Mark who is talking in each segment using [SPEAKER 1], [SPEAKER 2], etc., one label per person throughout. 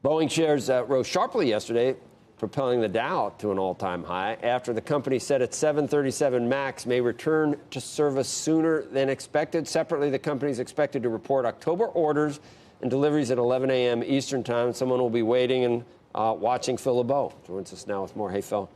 [SPEAKER 1] Boeing shares rose sharply yesterday, propelling the Dow to an all-time high after the company said its 737 MAX may return to service sooner than expected. Separately, the company is expected to report October orders and deliveries at 11 a.m. Eastern time. Someone will be waiting and watching. Phil LeBeau joins us now with more. Hey, Phil.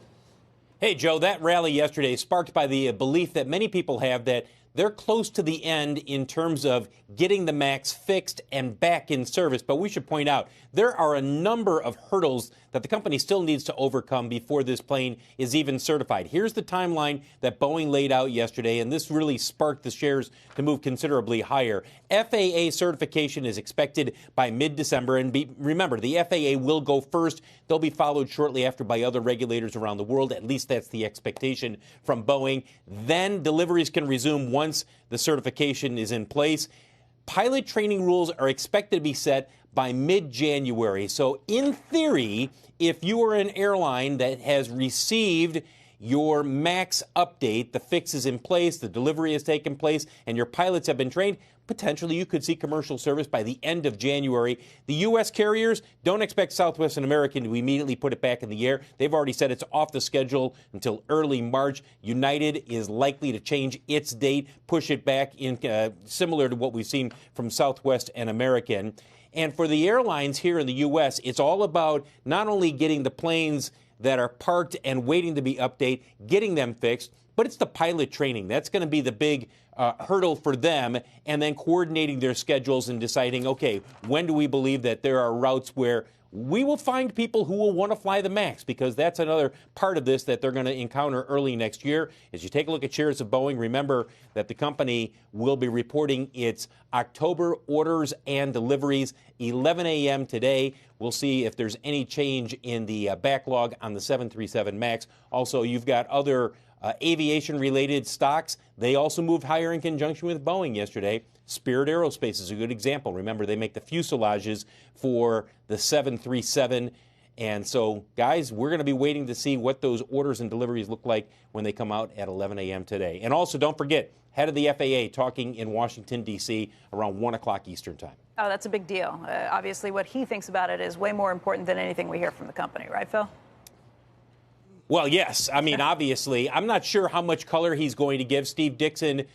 [SPEAKER 2] Hey, Joe, that rally yesterday sparked by the belief that many people have that they're close to the end in terms of getting the MAX fixed and back in service. But we should point out there are a number of hurdles that the company still needs to overcome before this plane is even certified. Here's the timeline that Boeing laid out yesterday, and this really sparked the shares to move considerably higher. FAA certification is expected by mid-December, and remember, the FAA will go first. They'll be followed shortly after by other regulators around the world. At least that's the expectation from Boeing. Then deliveries can resume once the certification is in place. Pilot training rules are expected to be set by mid-January. So in theory, if you are an airline that has received your MAX update, the fix is in place, the delivery has taken place, and your pilots have been trained, potentially you could see commercial service by the end of January. The U.S. carriers don't expect Southwest and American to immediately put it back in the air. They've already said it's off the schedule until early March. United is likely to change its date, push it back in similar to what we've seen from Southwest and American. And for the airlines here in the U.S., it's all about not only getting the planes that are parked and waiting to be updated, getting them fixed, but it's the pilot training. That's going to be the big hurdle for them, and then coordinating their schedules and deciding, okay, when do we believe that there are routes where we will find people who will want to fly the MAX, because that's another part of this that they're going to encounter early next year. As you take a look at shares of Boeing, remember that the company will be reporting its October orders and deliveries 11 a.m. today. We'll see if there's any change in the backlog on the 737 MAX. Also, you've got other aviation-related stocks. They also moved higher in conjunction with Boeing yesterday. Spirit Aerospace is a good example. Remember, they make the fuselages for the 737. And so, guys, we're going to be waiting to see what those orders and deliveries look like when they come out at 11 a.m. today. And also, don't forget, head of the FAA talking in Washington, D.C. around 1 o'clock Eastern time.
[SPEAKER 3] Oh, that's a big deal. Obviously, what he thinks about it is way more important than anything we hear from the company. Right, Phil?
[SPEAKER 2] Well, yes. I mean, obviously, I'm not sure how much color he's going to give. Steve Dixon,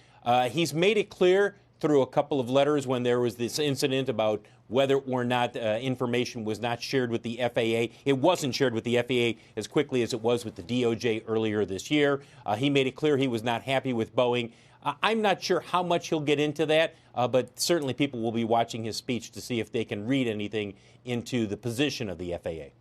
[SPEAKER 2] he's made it clear through a couple of letters when there was this incident about whether or not information was not shared with the FAA. It wasn't shared with the FAA as quickly as it was with the DOJ earlier this year. He made it clear he was not happy with Boeing. I'm not sure how much he'll get into that, but certainly people will be watching his speech to see if they can read anything into the position of the FAA.